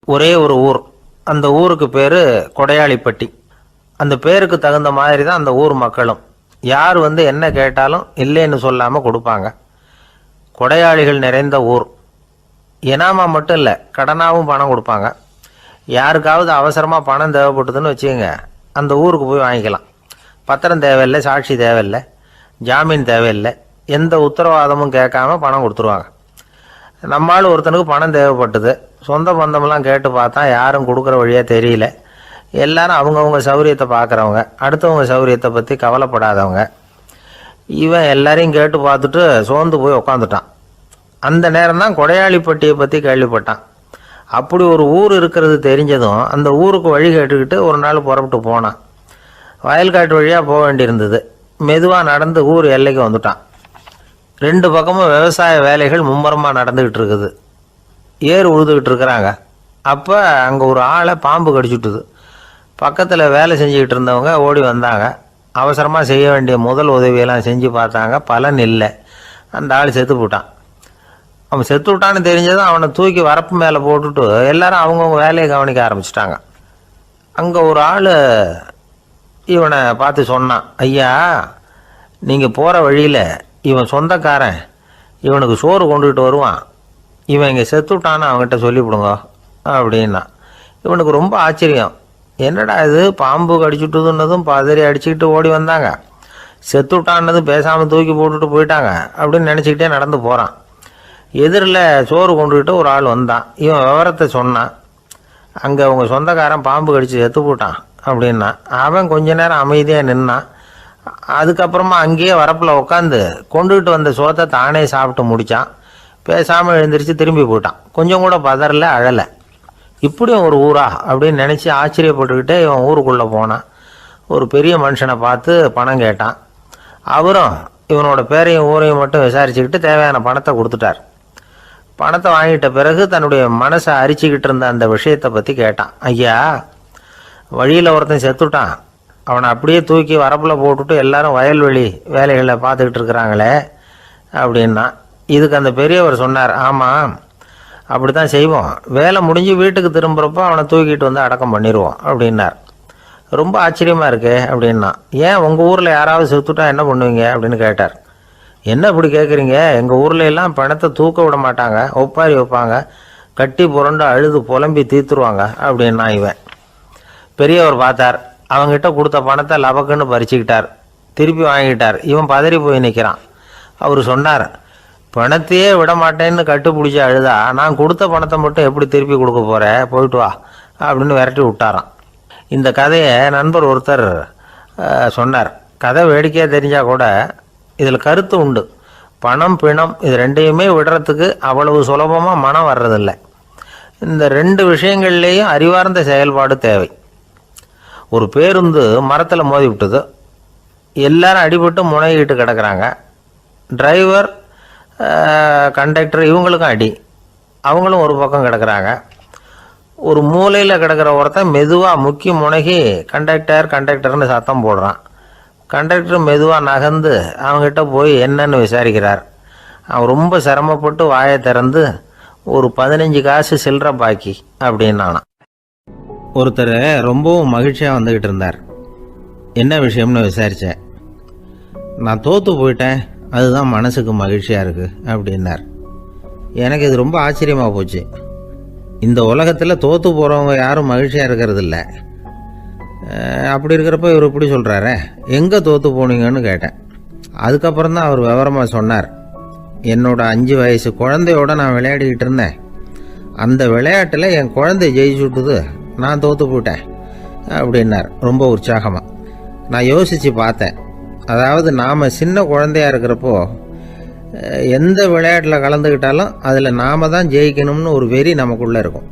ஒரே ஒரு ஊர். அந்த ஊருக்கு பேர் கொடையாளிப்பட்டி. அந்த பேருக்கு தகுந்த மாதிரி தான் அந்த ஊர் மக்களும். யார் என்ன கேட்டாலும் இல்லைன்னு சொல்லாமல் கொடுப்பாங்க. கொடையாளிகள் நிறைந்த ஊர். இனாமா மட்டும் இல்லை, கடனாகவும் பணம் கொடுப்பாங்க. யாருக்காவது அவசரமாக பணம் தேவைப்பட்டதுன்னு வச்சுக்கோங்க, அந்த ஊருக்கு போய் வாங்கிக்கலாம். பத்திரம் தேவையில்லை, சாட்சி தேவையில்லை, ஜாமீன் தேவையில்லை, எந்த உத்தரவாதமும் கேட்காம பணம் கொடுத்துருவாங்க. நம்மளால் ஒருத்தனுக்கு பணம் தேவைப்பட்டது. சொந்த பந்தமெல்லாம் கேட்டு பார்த்தா யாரும் கொடுக்குற வழியாக தெரியல. எல்லாரும் அவங்கவுங்க சௌரியத்தை பார்க்குறவங்க, அடுத்தவங்க சௌரியத்தை பற்றி கவலைப்படாதவங்க. இவன் எல்லாரையும் கேட்டு பார்த்துட்டு சோர்ந்து போய் உக்காந்துட்டான். அந்த நேரம் தான் கொடையாளிப்பட்டியை பற்றி கேள்விப்பட்டான். அப்படி ஒரு ஊர் இருக்கிறது தெரிஞ்சதும் அந்த ஊருக்கு வழி கேட்டுக்கிட்டு ஒரு நாள் புறப்பட்டு போனான். வயல்காட்டு வழியாக போக வேண்டியிருந்தது. மெதுவாக நடந்து ஊர் எல்லைக்கு வந்துட்டான். 2 பக்கமும் விவசாய வேலைகள் மும்முரமாக நடந்துக்கிட்டு இருக்குது. ஏர் உழுதுகிட்டு இருக்கிறாங்க. அப்போ அங்கே ஒரு ஆளை பாம்பு கடிச்சுட்டுது. பக்கத்தில் வேலை செஞ்சுக்கிட்டு இருந்தவங்க ஓடி வந்தாங்க. அவசரமாக செய்ய வேண்டிய முதல் உதவியெல்லாம் செஞ்சு பார்த்தாங்க. பலன் இல்லை. அந்த ஆள் செத்து போட்டான். அவன் செத்து விட்டான்னு தெரிஞ்சதும் அவனை தூக்கி வரப்பு மேலே போட்டுட்டு எல்லாரும் அவங்கவுங்க வேலையை கவனிக்க ஆரம்பிச்சிட்டாங்க. அங்கே ஒரு ஆள் இவனை பார்த்து சொன்னான், ஐயா, நீங்கள் போகிற வழியில் இவன் சொந்தக்காரன், இவனுக்கு சோறு கொண்டுகிட்டு வருவான், இவன் இங்கே செத்துட்டான்னு அவங்ககிட்ட சொல்லிவிடுங்க அப்படின்னா. இவனுக்கு ரொம்ப ஆச்சரியம். என்னடா இது, பாம்பு கடிச்சுட்டுதுன்னதும் பதறி அடிச்சுக்கிட்டு ஓடி வந்தாங்க, செத்துட்டான்னதும் பேசாமல் தூக்கி போட்டுட்டு போயிட்டாங்க அப்படின்னு நினச்சிக்கிட்டே நடந்து போகிறான். எதிரில் சோறு கொண்டுக்கிட்டு ஒரு ஆள் வந்தான். இவன் விவரத்தை சொன்னான். அங்கே அவங்க சொந்தக்காரன் பாம்பு கடிச்சு செத்து போட்டான் அப்படின்னா. அவன் கொஞ்ச நேரம் அமைதியாக நின்னான். அதுக்கப்புறமா அங்கேயே வரப்பில் உட்காந்து கொண்டுகிட்டு வந்த சோத்தை தானே சாப்பிட்டு முடித்தான். பேசாமல் எழுந்திரிச்சு திரும்பி போயிட்டான். கொஞ்சம் கூட பதறல, அழலை. இப்படியும் ஒரு ஊரா அப்படின்னு நினச்சி ஆச்சரியப்பட்டுக்கிட்டே இவன் ஊருக்குள்ளே போனான். ஒரு பெரிய மனுஷனை பார்த்து பணம் கேட்டான். அவரும் இவனோட பேரையும் ஊரையும் மட்டும் விசாரிச்சுக்கிட்டு தேவையான பணத்தை கொடுத்துட்டார். பணத்தை வாங்கிட்ட பிறகு தன்னுடைய மனசை அரிச்சுக்கிட்டு இருந்த அந்த விஷயத்தை பற்றி கேட்டான். ஐயா, வழியில் ஒருத்தன் செத்துட்டான், அவனை அப்படியே தூக்கி வரப்பில் போட்டுட்டு எல்லாரும் வயல்வெளி வேலைகளை பார்த்துக்கிட்டு இருக்கிறாங்களே அப்படின்னா. இதுக்கு அந்த பெரியவர் சொன்னார், ஆமாம், அப்படி தான் செய்வோம். வேலை முடிஞ்சு வீட்டுக்கு திரும்புகிறப்போ அவனை தூக்கிட்டு வந்து அடக்கம் பண்ணிடுவோம் அப்படின்னார். ரொம்ப ஆச்சரியமாக இருக்கே அப்படின்னா. ஏன் உங்கள் ஊரில் யாராவது செத்துட்டா என்ன பண்ணுவீங்க அப்படின்னு கேட்டார். என்ன இப்படி கேட்குறீங்க, எங்கள் ஊரில் எல்லாம் பணத்தை தூக்க விட மாட்டாங்க, ஒப்பாரி வைப்பாங்க, கட்டி புரண்டு அழுது புலம்பி தீர்த்துருவாங்க அப்படின்னா. இவன் பெரியவர் பார்த்தார். அவங்ககிட்ட கொடுத்த பணத்தை லபக்குன்னு பறிச்சுக்கிட்டார். திருப்பி வாங்கிட்டார். இவன் பதறி போய் நிற்கிறான். அவர் சொன்னார், பணத்தையே விட மாட்டேன்னு கட்டுப்பிடிச்சி அழுதா நான் கொடுத்த பணத்தை மட்டும் எப்படி திருப்பி கொடுக்க போகிறேன், போயிட்டு வா அப்படின்னு விரட்டி விட்டாரான். இந்த கதையை நண்பர் ஒருத்தர் சொன்னார். கதை வேடிக்கையாக தெரிஞ்சால் கூட இதில் கருத்து உண்டு. பணம் பிணம் இது ரெண்டையுமே விடுறதுக்கு அவ்வளவு சுலபமாக மனம் வர்றதில்லை. இந்த 2 விஷயங்கள்லேயும் அறிவார்ந்த செயல்பாடு தேவை. ஒரு பேருந்து மரத்தில் மோதி விட்டது. எல்லாரும் அடிபட்டு முனைகிட்டு கிடக்கிறாங்க. டிரைவர், கண்டக்டர் இவங்களுக்கும் அடி. அவங்களும் ஒரு பக்கம் கிடக்கிறாங்க. ஒரு மூலையில் கிடக்கிற ஒருத்தன் மெதுவாக முக்கி முனகி கண்டக்டர்னு சத்தம் போடுறான். கண்டக்டர் மெதுவாக நகர்ந்து அவங்ககிட்ட போய் என்னன்னு விசாரிக்கிறார். அவன் ரொம்ப சிரமப்பட்டு வாயை திறந்து ஒரு 15 காசு சில்லற பாக்கி அப்படின்னானா. ஒருத்தர் ரொம்பவும் மகிழ்ச்சியாக வந்துக்கிட்டு இருந்தார். என்ன விஷயம்னு விசாரித்தேன். நான் தோற்று போயிட்டேன், அதுதான் மனசுக்கு மகிழ்ச்சியாக இருக்குது அப்படின்னார். எனக்கு இது ரொம்ப ஆச்சரியமாக போச்சு. இந்த உலகத்தில் தோற்று போகிறவங்க யாரும் மகிழ்ச்சியாக இருக்கிறது இல்லை. அப்படி இருக்கிறப்ப இவர் இப்படி சொல்கிறாரே, எங்கே தோற்று போனீங்கன்னு கேட்டேன். அதுக்கப்புறம் தான் அவர் விவரமாக சொன்னார். என்னோட 5 வயசு குழந்தையோட நான் விளையாடிக்கிட்டு இருந்தேன். அந்த விளையாட்டில் என் குழந்தை ஜெயிச்சு விட்டுது, நான் தோற்று போயிட்டேன் அப்படின்னார் ரொம்ப உற்சாகமாக. நான் யோசித்து பார்த்தேன். அதாவது நாம் சின்ன குழந்தையாக இருக்கிறப்போ எந்த விளையாட்டில் கலந்துக்கிட்டாலும் அதில் நாம் தான் ஜெயிக்கணும்னு ஒரு வெறி நமக்குள்ளே இருக்கும்.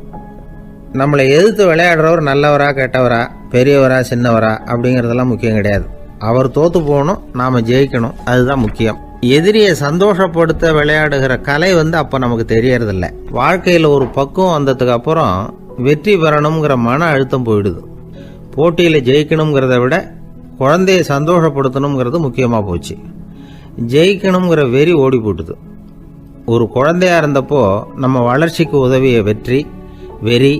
நம்மளை எதிர்த்து விளையாடுறவர் நல்லவரா கெட்டவரா, பெரியவரா சின்னவரா அப்படிங்கிறதெல்லாம் முக்கியம் கிடையாது. அவர் தோற்று போகணும், நாம் ஜெயிக்கணும், அதுதான் முக்கியம். எதிரியை சந்தோஷப்படுத்த விளையாடுகிற கலை அப்போ நமக்கு தெரியறதில்ல. வாழ்க்கையில் ஒரு பக்குவம் வந்ததுக்கு அப்புறம் வெற்றி பெறணுங்கிற மன அழுத்தம் போயிடுது. போட்டியில் ஜெயிக்கணுங்கிறத விட குழந்தைய சந்தோஷப்படுத்தணுங்கிறது முக்கியமாக போச்சு. ஜெயிக்கணுங்கிற வெறி ஓடி போட்டுது. ஒரு குழந்தையாக இருந்தப்போ நம்ம வளர்ச்சிக்கு உதவிய வெற்றி, வெறி,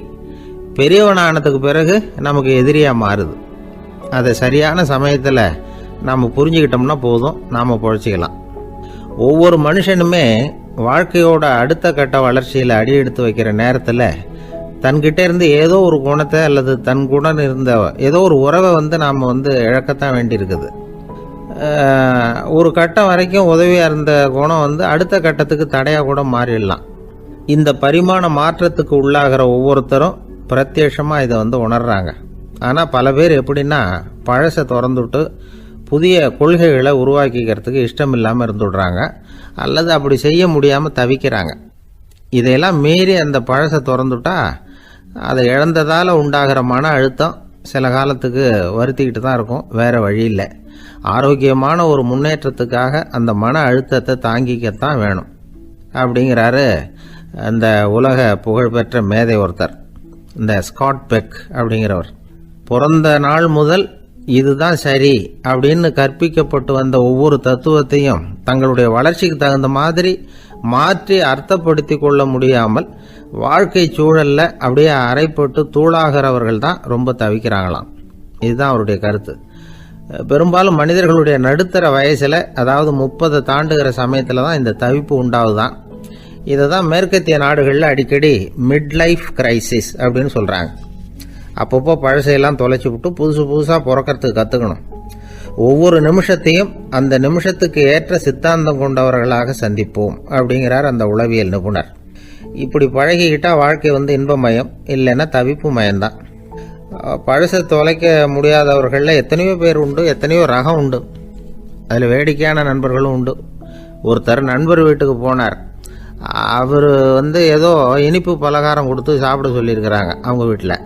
பெரியவனானதுக்கு பிறகு நமக்கு எதிரியாக மாறுது. அதை சரியான சமயத்தில் நாம் புரிஞ்சுக்கிட்டோம்னா போதும், நாம் பொழைச்சிக்கலாம். ஒவ்வொரு மனுஷனுமே வாழ்க்கையோட அடுத்த கட்ட வளர்ச்சியில் அடி எடுத்து வைக்கிற நேரத்தில் தன்கிட்ட இருந்து ஏதோ ஒரு குணத்தை அல்லது தன் குணம் இருந்த ஏதோ ஒரு உறவை நாம் இழக்கத்தான் வேண்டியிருக்குது. ஒரு கட்டம் வரைக்கும் உதவியாக இருந்த குணம் அடுத்த கட்டத்துக்கு தடையாக கூட மாறிடலாம். இந்த பரிமாண மாற்றத்துக்கு உள்ளாகிற ஒவ்வொருத்தரும் பிரத்யட்சமாக இதை உணர்றாங்க. ஆனால் பல பேர் எப்படின்னா பழசை திறந்துவிட்டு புதிய கொள்கைகளை உருவாக்கிக்கிறதுக்கு இஷ்டம் இல்லாமல் இருந்துடுறாங்க, அல்லது அப்படி செய்ய முடியாமல் தவிக்கிறாங்க. இதையெல்லாம் மீறி அந்த பழசை திறந்துட்டா அதை இழந்ததால் உண்டாகிற மன அழுத்தம் சில காலத்துக்கு வருத்திக்கிட்டு தான் இருக்கும், வேறு வழி இல்லை. ஆரோக்கியமான ஒரு முன்னேற்றத்துக்காக அந்த மன அழுத்தத்தை தாங்கிக்கத்தான் வேணும் அப்படிங்கிறாரு அந்த உலக புகழ்பெற்ற மேதை ஒருத்தர், இந்த ஸ்காட் பெக் அப்படிங்கிறவர். பிறந்த நாள் முதல் இதுதான் சரி அப்படின்னு கற்பிக்கப்பட்டு வந்த ஒவ்வொரு தத்துவத்தையும் தங்களுடைய வளர்ச்சிக்கு தகுந்த மாதிரி மாற்றி அர்த்தப்படுத்தி கொள்ள முடியாமல் வாழ்க்கை சூழல்ல அப்படியே அரைப்பட்டு தூளாகிறவர்கள் தான் ரொம்ப தவிக்கிறாங்களாம். இதுதான் அவருடைய கருத்து. பெரும்பாலும் மனிதர்களுடைய நடுத்தர வயசில், அதாவது 30 தாண்டுகிற சமயத்தில் தான் இந்த தவிப்பு உண்டாகுதான். இதை தான் மேற்கத்திய நாடுகளில் அடிக்கடி மிட் லைஃப் கிரைசிஸ் அப்படின்னு சொல்கிறாங்க. அப்பப்போ பழசையெல்லாம் தொலைச்சி விட்டு புதுசாக பிறக்கிறதுக்கு கற்றுக்கணும். ஒவ்வொரு நிமிஷத்தையும் அந்த நிமிஷத்துக்கு ஏற்ற சித்தாந்தம் கொண்டவர்களாக சந்திப்போம் அப்படிங்கிறார் அந்த உளவியல் நிபுணர். இப்படி பழகிக்கிட்டால் வாழ்க்கை இன்பமயம், இல்லைன்னா தவிப்பு மயம்தான். பழசை தொலைக்க முடியாதவர்களில் எத்தனையோ பேர் உண்டு, எத்தனையோ ரகம் உண்டு. அதில் வேடிக்கையான நண்பர்களும் உண்டு. ஒருத்தர் நண்பர் வீட்டுக்கு போனார். அவர் ஏதோ இனிப்பு பலகாரம் கொடுத்து சாப்பிட சொல்லியிருக்கிறாங்க அவங்க வீட்டில்.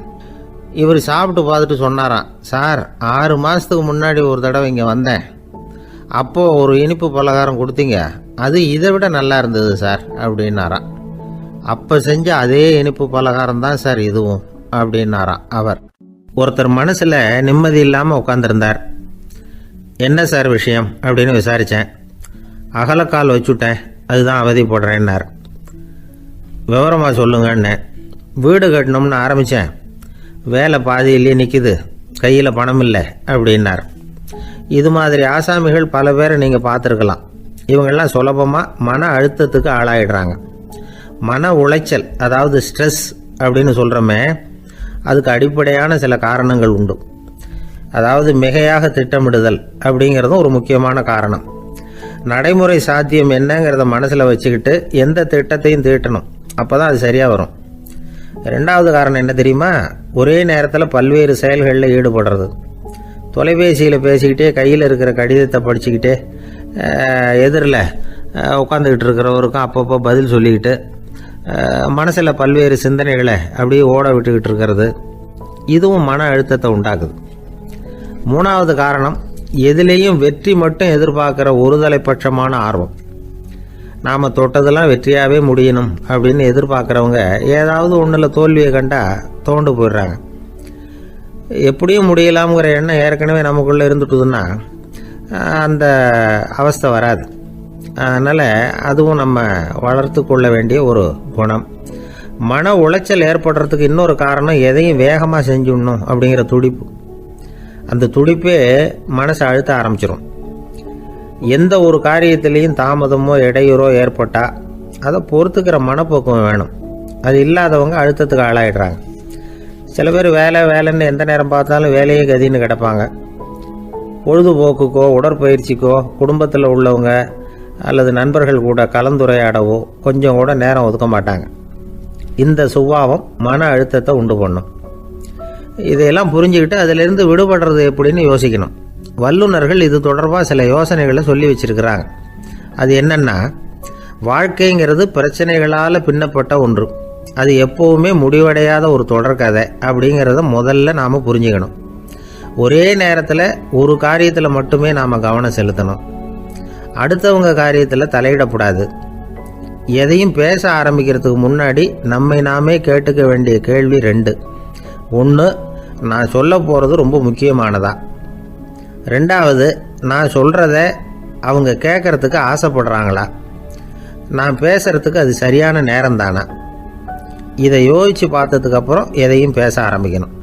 இவர் சாப்பிட்டு பார்த்துட்டு சொன்னாராம், சார் 6 மாதத்துக்கு முன்னாடி ஒரு தடவை இங்கே வந்தேன், அப்போது ஒரு இனிப்பு பலகாரம் கொடுத்தீங்க, அது இதை விட நல்லா இருந்தது சார் அப்படின்னாராம். அப்போ செஞ்ச அதே இனிப்பு பலகாரம் தான் சார் இதுவும் அப்படின்னாராம் அவர். ஒருத்தர் மனசில் நிம்மதி இல்லாமல் உட்காந்துருந்தார். என்ன சார் விஷயம் அப்படின்னு விசாரித்தேன். அகலக்கால் வச்சுட்டேன், அதுதான் அவதிப்படுறேன்னார். விவரமாக சொல்லுங்கன்னு. வீடு கட்டணும்னு ஆரம்பித்தேன், வேலை பாதியிலே நிற்கிது, கையில் பணம் இல்லை அப்படின்னார். இது மாதிரி ஆசாமிகள் பல பேரை நீங்கள் பார்த்துருக்கலாம். இவங்கெல்லாம் சுலபமாக மன அழுத்தத்துக்கு ஆளாயிடுறாங்க. மன உளைச்சல், அதாவது ஸ்ட்ரெஸ் அப்படின்னு சொல்கிறோமே, அதுக்கு அடிப்படையான சில காரணங்கள் உண்டு. அதாவது மிகையாக திட்டமிடுதல் அப்படிங்கிறதும் ஒரு முக்கியமான காரணம். நடைமுறை சாத்தியம் என்னங்கிறத மனசில் வச்சுக்கிட்டு எந்த திட்டத்தையும் தீட்டணும், அப்போ தான் அது சரியாக வரும். 2வது காரணம் என்ன தெரியுமா? ஒரே நேரத்தில் பல்வேறு செயல்களில் ஈடுபடுறது. தொலைபேசியில் பேசிக்கிட்டே கையில் இருக்கிற கடிதத்தை படிச்சுக்கிட்டே எதிரில் உட்காந்துக்கிட்டு இருக்கிறவருக்கும் அப்பப்போ பதில் சொல்லிக்கிட்டு மனசில் பல்வேறு சிந்தனைகளை அப்படியே ஓட விட்டுக்கிட்டு இருக்கிறது, இதுவும் மன அழுத்தத்தை உண்டாக்குது. 3வது காரணம், எதிலேயும் வெற்றி மட்டும் எதிர்பார்க்குற ஒருதலைப்பட்சமான ஆர்வம். நாம் தொட்டதெல்லாம் வெற்றியாகவே முடியணும் அப்படின்னு எதிர்பார்க்குறவங்க ஏதாவது ஒன்றில் தோல்வியை கண்டால் தோண்டு போயிடுறாங்க. எப்படியும் முடியலாம்ங்கிற எண்ணம் ஏற்கனவே நமக்குள்ளே இருந்துட்டுதுன்னா அந்த அவஸ்தை வராது. அதனால் அதுவும் நம்ம வளர்த்து கொள்ள வேண்டிய ஒரு குணம். மன உளைச்சல் ஏற்படுறதுக்கு இன்னொரு காரணம், எதையும் வேகமாக செஞ்சுடணும் அப்படிங்கிற துடிப்பு. அந்த துடிப்பே மனசை அழுத்த ஆரம்பிச்சிடும். எந்த ஒரு காரியத்திலையும் தாமதமோ இடையூறோ ஏற்பட்டால் அதை பொறுத்துக்கிற மனப்போக்கம் வேணும். அது இல்லாதவங்க அழுத்தத்துக்கு ஆளாயிடுறாங்க. சில பேர் வேலைன்னு எந்த நேரம் பார்த்தாலும் வேலையே கதின்னு கிடப்பாங்க. பொழுதுபோக்குக்கோ உடற்பயிற்சிக்கோ குடும்பத்தில் உள்ளவங்க அல்லது நண்பர்கள் கூட கலந்துரையாடவோ கொஞ்சம் கூட நேரம் ஒதுக்க மாட்டாங்க. இந்த சுபாவம் மன அழுத்தத்தை உண்டு பண்ணும். இதையெல்லாம் புரிஞ்சுக்கிட்டு அதிலிருந்து விடுபடுறது எப்படின்னு யோசிக்கணும். வல்லுநர்கள் இது தொடர்பாக சில யோசனைகளை சொல்லி வச்சிருக்கிறாங்க. அது என்னன்னா, வாழ்க்கைங்கிறது பிரச்சனைகளால் பின்னப்பட்ட ஒன்று, அது எப்போவுமே முடிவடையாத ஒரு தொடர்கதை அப்படிங்கிறத முதல்ல நாம் புரிஞ்சுக்கணும். ஒரே நேரத்தில் ஒரு காரியத்தில் மட்டுமே நாம் கவனம் செலுத்தணும். அடுத்தவங்க காரியத்தில் தலையிடக்கூடாது. எதையும் பேச ஆரம்பிக்கிறதுக்கு முன்னாடி நம்மை நாமே கேட்டுக்க வேண்டிய கேள்வி 2. 1, நான் சொல்ல போகிறது ரொம்ப முக்கியமானதா? 2வது, நான் சொல்கிறத அவங்க கேட்குறதுக்கு ஆசைப்படுறாங்களா? நான் பேசுகிறதுக்கு அது சரியான நேரம் தானா? இதை யோசித்து பார்த்ததுக்கப்புறம் எதையும் பேச ஆரம்பிக்கணும்.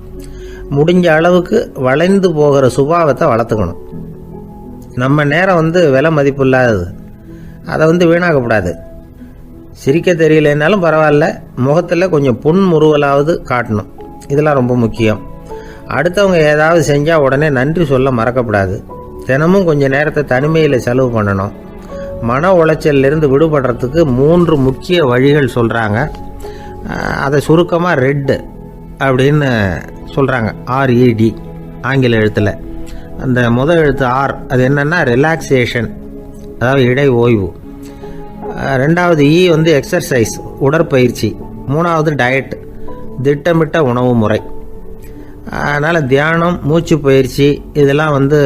முடிஞ்ச அளவுக்கு வளைந்து போகிற சுபாவத்தை வளர்த்துக்கணும். நம்ம நேரம் விலை மதிப்பு இல்லாதது, அதை வீணாக்கக்கூடாது. சிரிக்க தெரியலனாலும் பரவாயில்ல, முகத்தில் கொஞ்சம் புன்முறுவலாவது காட்டணும். இதெல்லாம் ரொம்ப முக்கியம். அடுத்தவங்க ஏதாவது செஞ்சால் உடனே நன்றி சொல்ல மறக்கக்கூடாது. தினமும் கொஞ்சம் நேரத்தை தனிமையில் செலவு பண்ணணும். மன உளைச்சலிருந்து விடுபடுறதுக்கு 3 முக்கிய வழிகள் சொல்கிறாங்க. அதை சுருக்கமாக ரெட் அப்படின்னு சொல்கிறாங்க. RED ஆங்கில எழுத்தில். அந்த முதல் எழுத்து R, அது என்னென்னா ரிலாக்ஸேஷன், அதாவது இடை ஓய்வு. 2வது E எக்ஸர்சைஸ், உடற்பயிற்சி. 3வது டயட், திட்டமிட்ட உணவு முறை. அதனால் தியானம், மூச்சு பயிற்சி இதெல்லாம் இந்த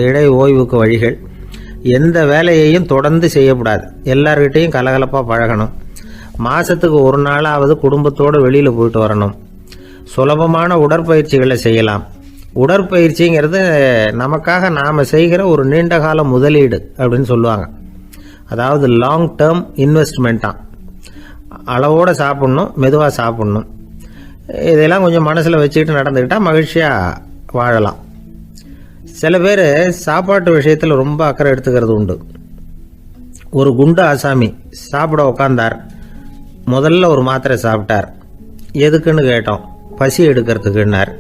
இடை ஓய்வுக்கு வழிகள். எந்த வேலையையும் தொடர்ந்து செய்யக்கூடாது. எல்லார்கிட்டையும் கலகலப்பாக பழகணும். மாதத்துக்கு ஒரு நாளாவது குடும்பத்தோடு வெளியில் போயிட்டு வரணும். சுலபமான உடற்பயிற்சிகளை செய்யலாம். உடற்பயிற்சிங்கிறது நமக்காக நாம் செய்கிற ஒரு நீண்டகால முதலீடு அப்படின்னு சொல்லுவாங்க. அதாவது லாங் டேர்ம் இன்வெஸ்ட்மெண்ட்டாக. அளவோடு சாப்பிட்ணும், மெதுவாக சாப்பிட்ணும். இதெல்லாம் கொஞ்சம் மனசில் வச்சுக்கிட்டு நடந்துக்கிட்டால் மகிழ்ச்சியாக வாழலாம். சில பேர் சாப்பாட்டு விஷயத்தில் ரொம்ப அக்கறை எடுத்துக்கிறது உண்டு. ஒரு குண்டு ஆசாமி சாப்பிட உக்காந்தார். முதல்ல ஒரு மாத்திரை சாப்பிட்டார். எதுக்குன்னு கேட்டோம். பசி எடுக்கிறதுக்குன்னார்.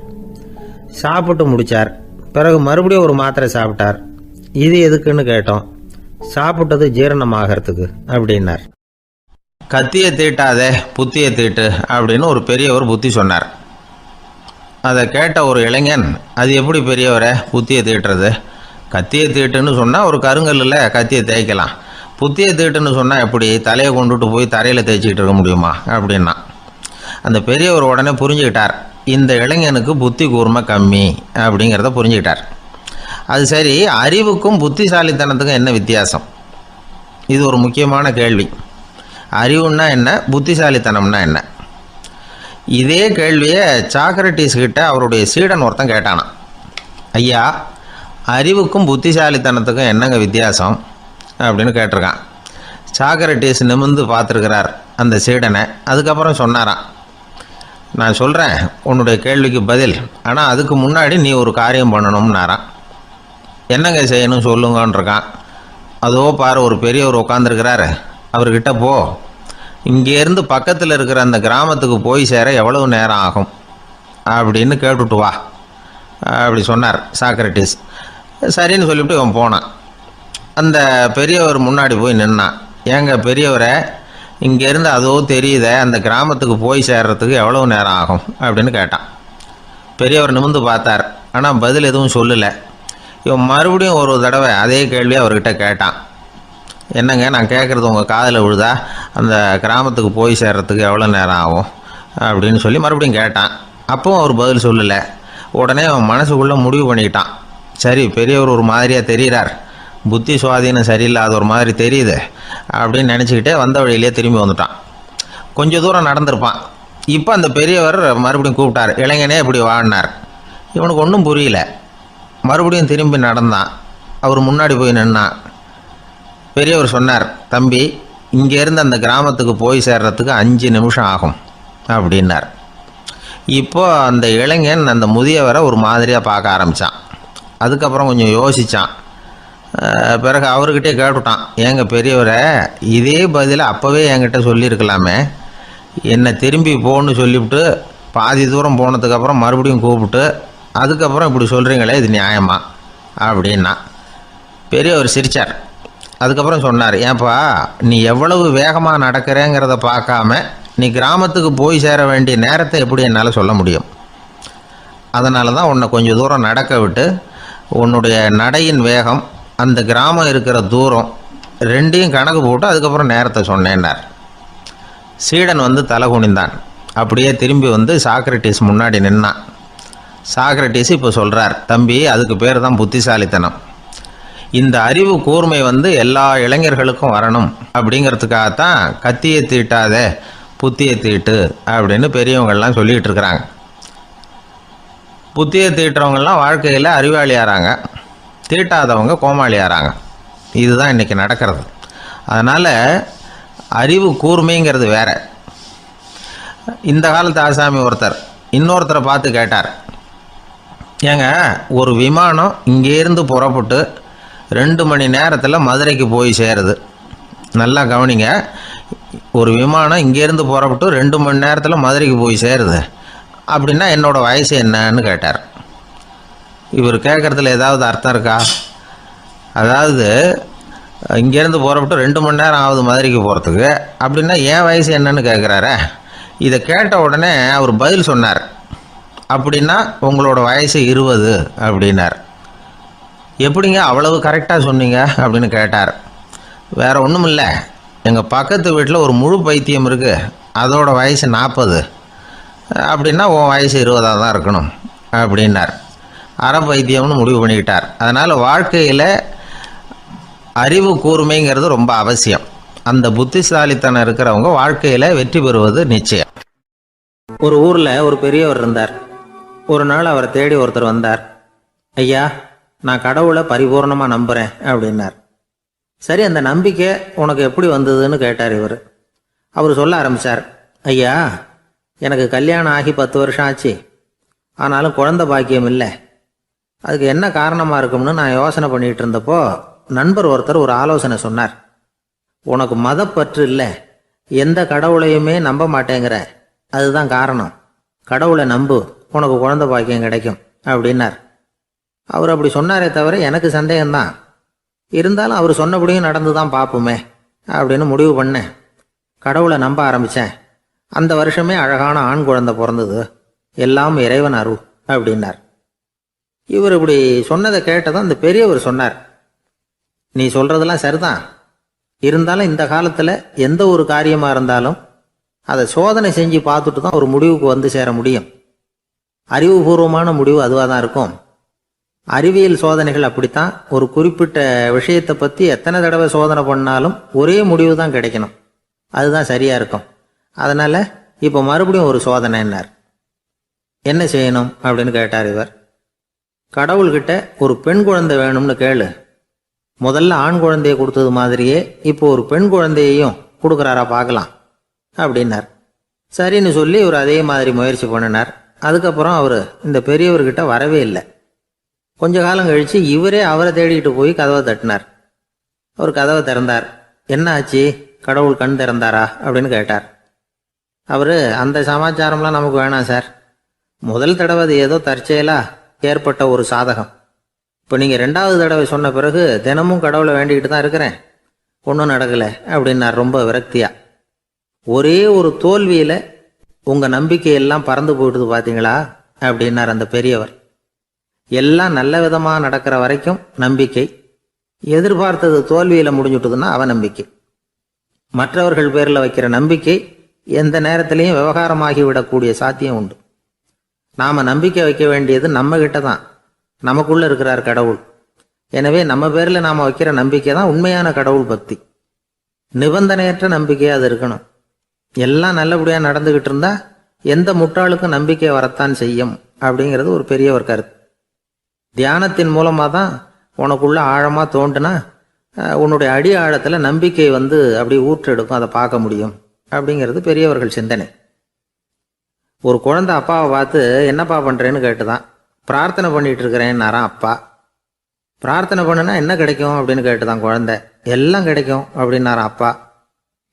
சாப்பிட்டு முடித்தார். பிறகு மறுபடியும் ஒரு மாத்திரை சாப்பிட்டார். இது எதுக்குன்னு கேட்டோம். சாப்பிட்டது ஜீரணமாகறதுக்கு அப்படின்னார். கத்தியை தீட்டாதே புத்தியை தீட்டு அப்படின்னு ஒரு பெரியவர் புத்தி சொன்னார். அதை கேட்ட ஒரு இளைஞன், அது எப்படி பெரியவரை புத்தியை தீட்டுறது? கத்தியை தீட்டுன்னு சொன்னால் ஒரு கருங்கல்லில் கத்தியை தேய்க்கலாம். புத்தியை தீட்டுன்னு சொன்னால் எப்படி தலையை கொண்டுட்டு போய் தரையில் தேய்ச்சிக்கிட்டு இருக்க முடியுமா அப்படின்னா. அந்த பெரியவர் உடனே புரிஞ்சுக்கிட்டார், இந்த இளைஞனுக்கு புத்தி கூர்மை கம்மி அப்படிங்கிறத புரிஞ்சுக்கிட்டார். அது சரி, அறிவுக்கும் புத்திசாலித்தனத்துக்கும் என்ன வித்தியாசம்? இது ஒரு முக்கியமான கேள்வி. அறிவுன்னா என்ன, புத்திசாலித்தனம்னா என்ன? இதே கேள்வியை சாக்ரட்டிஸ் கிட்ட அவருடைய சீடன் ஒருத்தன் கேட்டானான். ஐயா, அறிவுக்கும் புத்திசாலித்தனத்துக்கும் என்னங்க வித்தியாசம் அப்படின்னு கேட்டிருக்கான். சாக்ரட்டிஸ் நிமிர்ந்து பார்த்துருக்கிறார் அந்த சீடனை. அதுக்கப்புறம் சொன்னாராம், நான் சொல்கிறேன் உன்னுடைய கேள்விக்கு பதில், ஆனால் அதுக்கு முன்னாடி நீ ஒரு காரியம் பண்ணணும்னாரான். என்னங்க செய்யணும் சொல்லுங்கன்றிருக்கான். அதோ பாரு, ஒரு பெரியவர் உட்காந்துருக்கிறாரு, அவர்கிட்ட போ, இங்கேருந்து பக்கத்தில் இருக்கிற அந்த கிராமத்துக்கு போய் சேர எவ்வளவு நேரம் ஆகும் அப்படின்னு கேட்டுட்டு வா அப்படி சொன்னார் சாக்ரட்டிஸ். சரின்னு சொல்லிவிட்டு இவன் போனான். அந்த பெரியவர் முன்னாடி போய் நின்னான். ஏங்க பெரியவரை, இங்கேருந்து அதோ தெரியுத அந்த கிராமத்துக்கு போய் சேர்றதுக்கு எவ்வளவு நேரம் ஆகும் அப்படின்னு கேட்டான். பெரியவர் நிமிர்ந்து பார்த்தார், ஆனால் பதில் எதுவும் சொல்லலை. இவன் மறுபடியும் ஒரு தடவை அதே கேள்வியை அவர்கிட்ட கேட்டான். என்னங்க, நான் கேட்குறது உங்கள் காதில் விழுதா? அந்த கிராமத்துக்கு போய் சேர்றதுக்கு எவ்வளோ நேரம் ஆகும் அப்படின்னு சொல்லி மறுபடியும் கேட்டான். அப்பவும் அவர் பதில் சொல்லலை. உடனே அவன் மனசுக்குள்ளே முடிவு பண்ணிக்கிட்டான், சரி பெரியவர் ஒரு மாதிரியாக தெரிகிறார், புத்தி சுவாதீனம் சரியில்லாத ஒரு மாதிரி தெரியுது அப்படின்னு நினச்சிக்கிட்டே வந்த வழியிலே திரும்பி வந்துட்டான். கொஞ்சம் தூரம் நடந்திருப்பான். இப்போ அந்த பெரியவர் மறுபடியும் கூப்பிட்டார், இளைஞனே இப்படி வாழ்னார். இவனுக்கு ஒன்றும் புரியல. மறுபடியும் திரும்பி நடந்தான். அவர் முன்னாடி போய் நின்னான். பெரியவர் சொன்னார், தம்பி, இங்கேருந்து அந்த கிராமத்துக்கு போய் சேர்றதுக்கு 5 நிமிஷம் ஆகும் அப்படின்னார். இப்போ அந்த இளைஞன் அந்த முதியவரை ஒரு மாதிரியாக பார்க்க ஆரம்பித்தான். அதுக்கப்புறம் கொஞ்சம் யோசித்தான். பிறகு அவர்கிட்டே கேட்டுட்டான், ஏங்க பெரியவரை, இதே பதிலை அப்போவே என்கிட்ட சொல்லியிருக்கலாமே, என்னை திரும்பி போன்னு சொல்லிவிட்டு பாதி தூரம் போனதுக்கப்புறம் மறுபடியும் கூப்பிட்டு அதுக்கப்புறம் இப்படி சொல்கிறீங்களே, இது நியாயமா அப்படின்னா. பெரியவர் சிரித்தார். அதுக்கப்புறம் சொன்னார், ஏன்பா நீ எவ்வளவு வேகமாக நடக்கிறேங்கிறத பார்க்காம நீ கிராமத்துக்கு போய் சேர வேண்டிய நேரத்தை எப்படி என்னால் சொல்ல முடியும்? அதனால தான் உன்னை கொஞ்சம் தூரம் நடக்க விட்டு உன்னுடைய நடையின் வேகம், அந்த கிராமம் இருக்கிற தூரம் ரெண்டையும் கணக்கு போட்டு அதுக்கப்புறம் நேரத்தை சொன்னேன்னார். சீடன் தலை குனிந்தான். அப்படியே திரும்பி சாக்ரட்டிஸ் முன்னாடி நின்னான். சாக்ரட்டிஸ் இப்போ சொல்கிறார், தம்பி, அதுக்கு பேர் தான் புத்திசாலித்தனம். இந்த அறிவு கூர்மை எல்லா இளைஞர்களுக்கும் வரணும் அப்படிங்கிறதுக்காகத்தான் கத்தியை தீட்டாத புத்தியை தீட்டு அப்படின்னு பெரியவங்கள்லாம் சொல்லிகிட்டு இருக்கிறாங்க. புத்தியை தீட்டுறவங்கெல்லாம் வாழ்க்கையில் அறிவாளியாகிறாங்க, தீட்டாதவங்க கோமாளியாகிறாங்க. இதுதான் இன்றைக்கி நடக்கிறது. அதனால் அறிவு கூர்மைங்கிறது வேற. இந்த காலத்து ஆசாமி ஒருத்தர் இன்னொருத்தரை பார்த்து கேட்டார், ஏங்க ஒரு விமானம் இங்கேருந்து புறப்பட்டு 2 மணி நேரத்தில் மதுரைக்கு போய் சேருது. நல்லா கவனிங்க, ஒரு விமானம் இங்கேருந்து புறப்பட்டு 2 மணி நேரத்தில் மதுரைக்கு போய் சேருது அப்படின்னா என்னோடய வயசு என்னன்னு கேட்டார். இவர் கேட்குறதுல ஏதாவது அர்த்தம் இருக்கா? அதாவது இங்கேருந்து புறப்பட்டு 2 மணி நேரம் ஆகுது மதுரைக்கு போகிறதுக்கு, அப்படின்னா என் வயசு என்னன்னு கேட்குறாரு. இதை கேட்ட உடனே அவர் பதில் சொன்னார், அப்படின்னா உங்களோட வயசு 20 அப்படின்னார். எப்படிங்க அவ்வளவு கரெக்டாக சொன்னீங்க அப்படின்னு கேட்டார். வேறு ஒன்றும் இல்லை, எங்கள் பக்கத்து வீட்டில் ஒரு முழு பைத்தியம் இருக்குது, அதோட வயசு 40, அப்படின்னா உன் வயசு 20 தான் இருக்கணும் அப்படின்னார். அரை பைத்தியம்னு முடிவு பண்ணிக்கிட்டார். அதனால் வாழ்க்கையில் அறிவு கூர்மைங்கிறது ரொம்ப அவசியம். அந்த புத்திசாலித்தனம் இருக்கிறவங்க வாழ்க்கையில் வெற்றி பெறுவது நிச்சயம். ஒரு ஊரில் ஒரு பெரியவர் இருந்தார். ஒரு நாள் அவரை தேடி ஒருத்தர் வந்தார். ஐயா, நான் கடவுளை பரிபூர்ணமாக நம்புகிறேன் அப்படின்னார். சரி, அந்த நம்பிக்கை உனக்கு எப்படி வந்ததுன்னு கேட்டார் இவர். அவர் சொல்ல ஆரம்பித்தார், ஐயா, எனக்கு கல்யாணம் ஆகி 10 வருஷம் ஆச்சு, ஆனாலும் குழந்தை பாக்கியம் இல்லை. அதுக்கு என்ன காரணமாக இருக்கும்னு நான் யோசனை பண்ணிகிட்டு இருந்தப்போ நண்பர் ஒருத்தர் ஒரு ஆலோசனை சொன்னார். உனக்கு மதப்பற்று இல்லை, எந்த கடவுளையுமே நம்ப மாட்டேங்கிற, அதுதான் காரணம். கடவுளை நம்பு, உனக்கு குழந்தை பாக்கியம் கிடைக்கும் அப்படின்னார். அவர் அப்படி சொன்னாரே தவிர எனக்கு சந்தேகம்தான். இருந்தாலும் அவர் சொன்னபடியும் நடந்து தான் பார்ப்போமே அப்படின்னு முடிவு பண்ணேன். கடவுளை நம்ப ஆரம்பித்தேன். அந்த வருஷமே அழகான ஆண் குழந்தை பிறந்தது. எல்லாம் இறைவன் அருள் அப்படின்னார். இவர் இப்படி சொன்னதை கேட்டதும் அந்த பெரியவர் சொன்னார், நீ சொல்கிறதெல்லாம் சரிதான், இருந்தாலும் இந்த காலத்தில் எந்த ஒரு காரியமாக இருந்தாலும் அதை சோதனை செஞ்சு பார்த்துட்டு தான் ஒரு முடிவுக்கு வந்து சேர முடியும். அறிவுபூர்வமான முடிவு அதுவாக தான் இருக்கும். அறிவியல் சோதனைகள் அப்படித்தான். ஒரு குறிப்பிட்ட விஷயத்தை பற்றி எத்தனை தடவை சோதனை பண்ணாலும் ஒரே முடிவு தான் கிடைக்கணும். அதுதான் சரியாக இருக்கும். அதனால் இப்போ மறுபடியும் ஒரு சோதனைன்னார். என்ன செய்யணும் அப்படின்னு கேட்டார் இவர். கடவுள்கிட்ட ஒரு பெண் குழந்தை வேணும்னு கேளு. முதல்ல ஆண் குழந்தையை கொடுத்தது மாதிரியே இப்போ ஒரு பெண் குழந்தையையும் கொடுக்குறாரா பார்க்கலாம் அப்படின்னார். சரின்னு சொல்லி இவர் அதே மாதிரி முயற்சி பண்ணினார். அதுக்கப்புறம் அவர் இந்த பெரியவர்கிட்ட வரவே இல்லை. கொஞ்ச காலம் கழித்து இவரே அவரை தேடிட்டு போய் கதவை தட்டினார். அவர் கதவை திறந்தார். என்ன ஆச்சு, கடவுள் கண் திறந்தாரா அப்படின்னு கேட்டார். அவர், அந்த சமாச்சாரம்லாம் நமக்கு வேணாம் சார். முதல் தடவை அது ஏதோ தற்செயலாக ஏற்பட்ட ஒரு சாதகம். இப்போ நீங்கள் 2வது தடவை சொன்ன பிறகு தினமும் கடவுளை வேண்டிக்கிட்டு தான் இருக்கிறேன், ஒன்றும் நடக்கலை அப்படின்னார் ரொம்ப விரக்தியாக. ஒரே ஒரு தோல்வியில் உங்கள் நம்பிக்கையெல்லாம் பறந்து போயிடுது பார்த்தீங்களா அப்படின்னார் அந்த பெரியவர். எல்லாம் நல்ல விதமாக நடக்கிற வரைக்கும் நம்பிக்கை, எதிர்பார்த்தது தோல்வியில் முடிஞ்சுட்டுதுன்னா அவநம்பிக்கை. மற்றவர்கள் பேரில் வைக்கிற நம்பிக்கை எந்த நேரத்திலையும் விவகாரமாகி விடக்கூடிய சாத்தியம் உண்டு. நாம் நம்பிக்கை வைக்க வேண்டியது நம்மகிட்ட தான், நமக்குள்ளே இருக்கிறார் கடவுள். எனவே நம்ம பேரில் நாம் வைக்கிற நம்பிக்கை தான் உண்மையான கடவுள் பக்தி. நிபந்தனையற்ற நம்பிக்கையாக அது இருக்கணும். எல்லாம் நல்லபடியாக நடந்துக்கிட்டு இருந்தால் எந்த முட்டாளுக்கும் நம்பிக்கை வரத்தான் செய்யும் அப்படிங்கிறது ஒரு பெரியவர் கருத்து. தியானத்தின் மூலமாக தான் உனக்குள்ள ஆழமாக தோண்டுனா உன்னுடைய அடி ஆழத்தில் நம்பிக்கை வந்து அப்படியே ஊற்றெடுக்கும், அதை பார்க்க முடியும் அப்படிங்கிறது பெரியவர்கள் சிந்தனை. ஒரு குழந்தை அப்பாவை பார்த்து என்னப்பா பண்ணுறேன்னு கேட்டுதான். பிரார்த்தனை பண்ணிட்டு இருக்கிறேன்னாரான் அப்பா. பிரார்த்தனை பண்ணுனா என்ன கிடைக்கும் அப்படின்னு கேட்டுதான் குழந்தை. எல்லாம் கிடைக்கும் அப்படின்னாரான் அப்பா.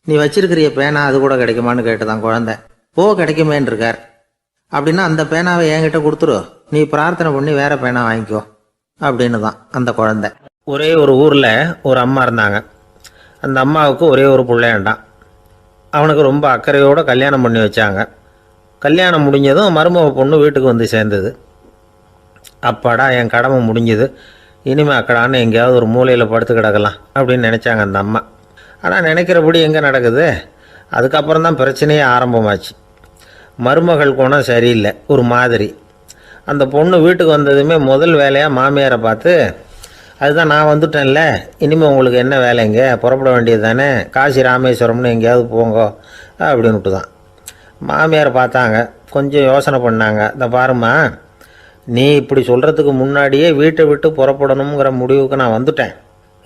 நீ வச்சிருக்கிறிய பேனா அது கூட கிடைக்குமான்னு கேட்டுதான் குழந்தை. கிடைக்குமேன்னு இருக்கார். அப்படின்னா அந்த பேனாவை என்கிட்ட கொடுத்துரு, நீ பிரார்த்தனை பண்ணி வேற பேனா வாங்கிக்கோ அப்படின்னு தான் அந்த குழந்தை. ஒரே ஒரு ஊரில் ஒரு அம்மா இருந்தாங்க. அந்த அம்மாவுக்கு ஒரே ஒரு பிள்ளையாண்டான். அவனுக்கு ரொம்ப அக்கறையோடு கல்யாணம் பண்ணி வச்சாங்க. கல்யாணம் முடிஞ்சதும் மருமக பொண்ணு வீட்டுக்கு வந்து சேர்ந்தது. அப்பாடா, என் கடமை முடிஞ்சது, இனிமேல் அக்கடான்னு எங்கேயாவது ஒரு மூலையில் படுத்து கிடக்கலாம் அப்படின்னு நினச்சாங்க அந்த அம்மா. ஆனால் நினைக்கிறபடி எங்கே நடக்குது? அதுக்கப்புறம் தான் பிரச்சனையே ஆரம்பமாச்சு. மருமகள் குணம் சரியில்லை, ஒரு மாதிரி. அந்த பொண்ணு வீட்டுக்கு வந்ததுமே முதல் வேலையாக மாமியாரை பார்த்து, அதுதான் நான் வந்துட்டேன்ல, இனிமேல் உங்களுக்கு என்ன வேலைங்க, புறப்பட வேண்டியது தானே, காசி ராமேஸ்வரம்னு எங்கேயாவது போங்கோ அப்படின்ட்டு தான். மாமியாரை பார்த்தாங்க, கொஞ்சம் யோசனை பண்ணாங்க. இந்த பாருமா, நீ இப்படி சொல்கிறதுக்கு முன்னாடியே வீட்டை விட்டு புறப்படணுங்கிற முடிவுக்கு நான் வந்துட்டேன்.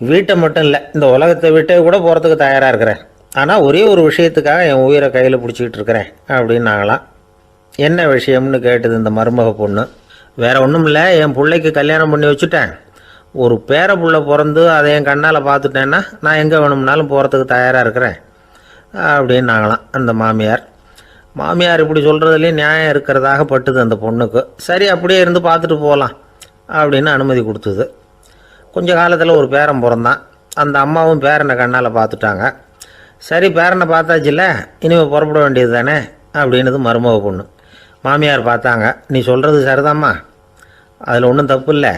வீட்டை மட்டும் இல்லை, இந்த உலகத்தை விட்டே கூட போகிறதுக்கு தயாராக இருக்கிறேன். ஆனால் ஒரே ஒரு விஷயத்துக்காக என் உயிரை கையில் பிடிச்சிக்கிட்டு இருக்கிறேன் அப்படின்னாங்களாம். என்ன விஷயம்னு கேட்டது இந்த மருமக பொண்ணு. வேற ஒன்றும் இல்லை, என் பிள்ளைக்கு கல்யாணம் பண்ணி வச்சுட்டேன். ஒரு பேர புள்ள பிறந்து அதை என் கண்ணால் பார்த்துட்டேன்னா நான் எங்கே வேணும்னாலும் போகிறதுக்கு தயாராக இருக்கிறேன் அப்படின்னாங்களாம் அந்த மாமியார். மாமியார் இப்படி சொல்கிறதுலேயே நியாயம் இருக்கிறதாக பட்டுது அந்த பொண்ணுக்கு. சரி, அப்படியே இருந்து பார்த்துட்டு போகலாம் அப்படின்னு அனுமதி கொடுத்தது. கொஞ்ச காலத்தில் ஒரு பேரன் பிறந்தான். அந்த அம்மாவும் பேரனை கண்ணால் பார்த்துட்டாங்க. சரி, பேரனை பார்த்தாச்சுல்ல, இனிமேல் புறப்பட வேண்டியது தானே அப்படின்னது மருமக பொண்ணு. மாமியார் பார்த்தாங்க. நீ சொல்கிறது சரிதாம்மா, அதில் ஒன்றும் தப்பு இல்லை.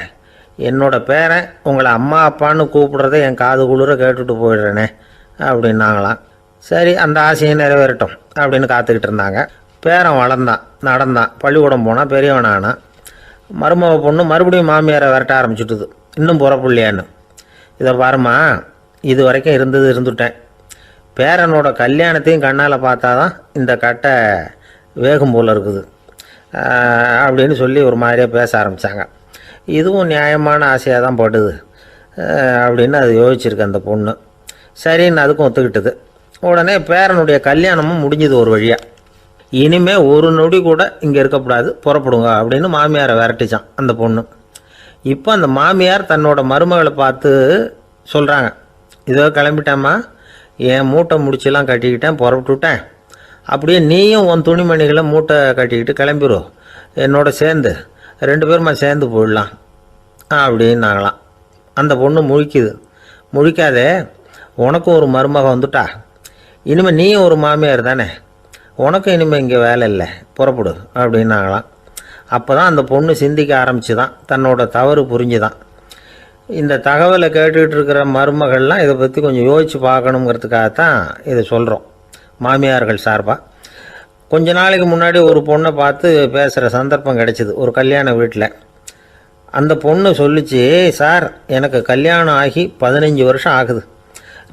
என்னோட பேரன் உங்களை அம்மா அப்பான்னு கூப்பிடுறத என் காது குளிர கேட்டுட்டு போயிடுறேனே அப்படின்னாங்களாம். சரி, அந்த ஆசையை நிறைவேறட்டும் அப்படின்னு காத்துக்கிட்டு இருந்தாங்க. பேரன் வளர்ந்தான், நடந்தான், பள்ளிக்கூடம் போனால் பெரியவனானான். மருமக பொண்ணு மறுபடியும் மாமியாரை விரட்ட ஆரம்பிச்சுட்டுது, இன்னும் புறப்புள்ளையான்னு. இதை பாருமா, இது வரைக்கும் இருந்துட்டேன். பேரனோட கல்யாணத்தையும் கண்ணால் பார்த்தா தான் இந்த கட்டை வேகும் போல் இருக்குது அப்படின்னு சொல்லி ஒரு மாதிரியாக பேச ஆரம்பித்தாங்க. இதுவும் நியாயமான ஆசையாக தான் படுது அப்படின்னு அது யோசிச்சிருக்கு அந்த பொண்ணு. சரின்னு அதுக்கும் ஒத்துக்கிட்டது. உடனே பேரனுடைய கல்யாணமும் முடிஞ்சது ஒரு வழியாக. இனிமே ஒரு நொடி கூட இங்கே இருக்கக்கூடாது, புறப்படுங்க அப்படின்னு மாமியாரை விரட்டிச்சான் அந்த பொண்ணு. இப்போ அந்த மாமியார் தன்னோட மருமகளை பார்த்து சொல்கிறாங்க, இதோ கிளம்பிட்டேம்மா, என் மூட்டை முடிச்செல்லாம் கட்டிக்கிட்டேன், புறப்பட்டுவிட்டேன். அப்படியே நீயும் உன் துணிமணிகளை மூட்டை கட்டிக்கிட்டு கிளம்பிடும், என்னோட சேர்ந்து 2 பேருமா சேர்ந்து போயிடலாம் அப்படின்னாங்களாம். அந்த பொண்ணு முழிக்காதே, உனக்கும் ஒரு மருமக வந்துட்டா, இனிமேல் நீயும் ஒரு மாமியார் தானே, உனக்கும் இனிமேல் இங்கே வேலை இல்லை, புறப்படு அப்படின்னாங்களாம். அப்போ தான் அந்த பொண்ணு சிந்திக்க ஆரம்பிச்சுதான், தன்னோட தவறு புரிஞ்சுதான். இந்த தகவலை கேட்டுக்கிட்டு இருக்கிற மருமகள்லாம் இதை பற்றி கொஞ்சம் யோசித்து பார்க்கணுங்கிறதுக்காகத்தான் இதை சொல்கிறோம் மாமியார்கள் சார்பாக. கொஞ்ச நாளைக்கு முன்னாடி ஒரு பொண்ணை பார்த்து பேசுகிற சந்தர்ப்பம் கிடைச்சிது ஒரு கல்யாண வீட்டில். அந்த பொண்ணு சொல்லிச்சு, சார் எனக்கு கல்யாணம் ஆகி 15 வருஷம் ஆகுது,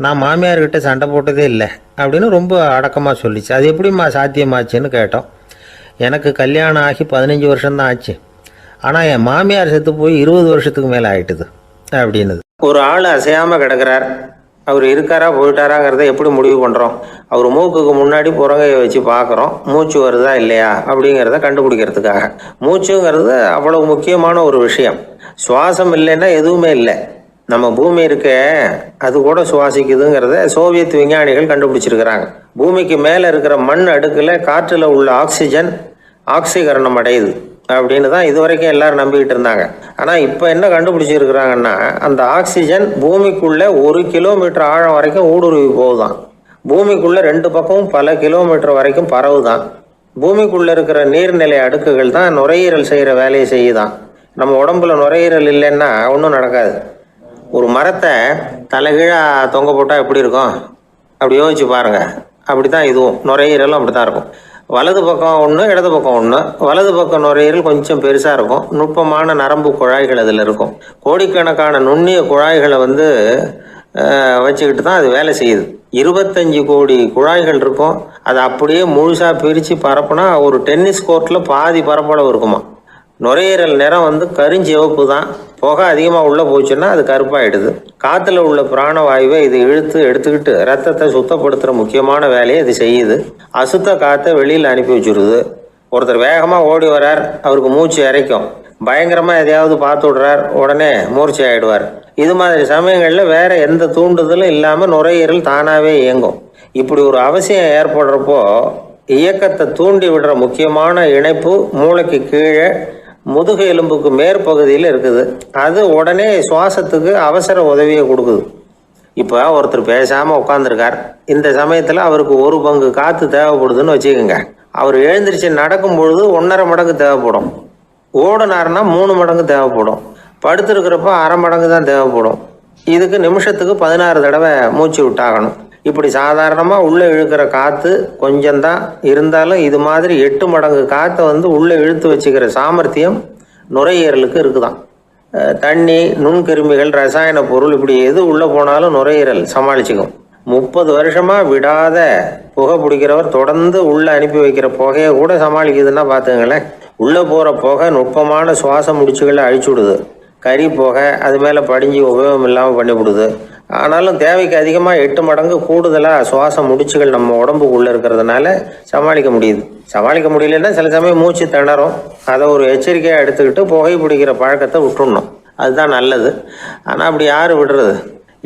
நான் மாமியார்கிட்ட சண்டை போட்டதே இல்லை அப்படின்னு ரொம்ப அடக்கமாக சொல்லிச்சு. அது எப்படிம்மா சாத்தியமாச்சுன்னு கேட்டோம். எனக்கு கல்யாணம் ஆகி 15 வருஷம்தான் ஆச்சு, ஆனால் என் மாமியார் செத்து போய் 20 வருஷத்துக்கு மேலே ஆகிட்டுது அப்படின்னுது. ஒரு ஆள் அசையாமல் கிடக்கிறார், அவர் இருக்காரா போயிட்டாராங்கிறத எப்படி முடிவு பண்ணுறோம்? அவர் மூக்குக்கு முன்னாடி புறங்கையை வச்சு பார்க்குறோம், மூச்சு வருதா இல்லையா அப்படிங்கிறத கண்டுபிடிக்கிறதுக்காக. மூச்சுங்கிறது அவ்வளவு முக்கியமான ஒரு விஷயம். சுவாசம் இல்லைன்னா எதுவுமே இல்லை. நம்ம பூமி இருக்க அது கூட சுவாசிக்குதுங்கிறத சோவியத் விஞ்ஞானிகள் கண்டுபிடிச்சிருக்கிறாங்க. பூமிக்கு மேலே இருக்கிற மண் அடுக்கில் காற்றில் உள்ள ஆக்சிஜன் ஆக்சிகரணம் அடையுது அப்படின்னு தான் இது வரைக்கும் எல்லாரும் நம்பிக்கிட்டு இருந்தாங்க. ஆனால் இப்போ என்ன கண்டுபிடிச்சிருக்கிறாங்கன்னா, அந்த ஆக்சிஜன் பூமிக்குள்ளே 1 கிலோமீட்டர் ஆழம் வரைக்கும் ஊடுருவி போகுதான். பூமிக்குள்ளே 2 பக்கமும் பல கிலோமீட்டர் வரைக்கும் பரவுதான். பூமிக்குள்ளே இருக்கிற நீர்நிலை அடுக்குகள் தான் நுரையீரல் செய்கிற வேலையை செய்யுதான். நம்ம உடம்புல நுரையீரல் இல்லைன்னா ஒன்றும் நடக்காது. ஒரு மரத்தை தலைகீழாக தொங்க போட்டால் எப்படி இருக்கும் அப்படி யோசிச்சு பாருங்கள். அப்படி தான் இதுவும், நுரையீரலும் அப்படி தான் இருக்கும். வலது பக்கம் ஒன்று, இடது பக்கம் ஒன்று. வலது பக்கம் நுரையீரல் கொஞ்சம் பெருசாக இருக்கும், நுட்பமான நரம்பு குழாய்கள் அதில் இருக்கும். கோடிக்கணக்கான நுண்ணிய குழாய்களை வச்சுக்கிட்டு தான் அது வேலை செய்யுது. 25 கோடி குழாய்கள் இருக்கும். அதை அப்படியே முழுசாக பிரித்து பரப்புனா ஒரு டென்னிஸ் கோர்ட்டில் பாதி பரப்பளவு இருக்குமா. நுரையீரல் நிறம் கருஞ்சிவப்பு தான். புகை அதிகமாக உள்ளே போச்சுன்னா அது கருப்பாயிடுது. காற்றுல உள்ள பிராணவாயுவை இது இழுத்து எடுத்துக்கிட்டு ரத்தத்தை சுத்தப்படுத்துகிற முக்கியமான வேலையை இது செய்யுது. அசுத்த காற்றை வெளியில் அனுப்பி வச்சுருது. ஒருத்தர் வேகமாக ஓடி வரார், அவருக்கு மூச்சு இறைக்கும். பயங்கரமாக எதையாவது பார்த்து விடுறார், உடனே மூர்ச்சி ஆகிடுவார். இது மாதிரி சமயங்களில் வேற எந்த தூண்டுதலும் இல்லாமல் நுரையீரல் தானாகவே இயங்கும். இப்படி ஒரு அவசியம் ஏற்படுறப்போ இயக்கத்தை தூண்டி விடுற முக்கியமான இணைப்பு மூளைக்கு கீழே முதுகு எலும்புக்கு மேற்பகுதியில் இருக்குது. அது உடனே சுவாசத்துக்கு அவசர உதவியை கொடுக்குது. இப்போ ஒருத்தர் பேசாமல் உட்காந்துருக்கார். இந்த சமயத்தில் அவருக்கு 1 பங்கு காற்று தேவைப்படுதுன்னு வச்சுக்கோங்க. அவர் எழுந்திரிச்சு நடக்கும் பொழுது 1.5 மடங்கு தேவைப்படும். ஓடினார்னா 3 மடங்கு தேவைப்படும். படுத்திருக்கிறப்ப 1/2 மடங்கு தான் தேவைப்படும். இதுக்கு நிமிஷத்துக்கு 16 தடவை மூச்சு விட்டாகணும். இப்படி சாதாரணமாக உள்ளே இழுக்கிற காற்று கொஞ்சம்தான் இருந்தாலும் இது மாதிரி 8 மடங்கு காற்றை உள்ளே இழுத்து வச்சுக்கிற சாமர்த்தியம் நுரையீரலுக்கு இருக்குதான். தண்ணி, நுண்கிருமிகள், ரசாயன பொருள் இப்படி எது உள்ளே போனாலும் நுரையீரல் சமாளிச்சுக்கும். 30 வருஷமாக விடாத புகை பிடிக்கிறவர் தொடர்ந்து உள்ளே அனுப்பி வைக்கிற புகையை கூட சமாளிக்குதுன்னா பார்த்துங்களேன். உள்ளே போகிற புகை நுட்பமான சுவாச முடிச்சுகளை அழிச்சு விடுது. கறி புகை அது மேலே படிஞ்சு உபயோகம் இல்லாமல் பண்ணிவிடுது. ஆனாலும் தேவைக்கு அதிகமாக 8 மடங்கு கூடுதலாக சுவாச முடிச்சுகள் நம்ம உடம்புக்குள்ளே இருக்கிறதுனால சமாளிக்க முடியுது. சமாளிக்க முடியலன்னா சில சமயம் மூச்சு திணறும். அதை ஒரு எச்சரிக்கையாக எடுத்துக்கிட்டு புகை பிடிக்கிற பழக்கத்தை விட்டுடணும். அதுதான் நல்லது. ஆனால் அப்படி யார் விடுறது?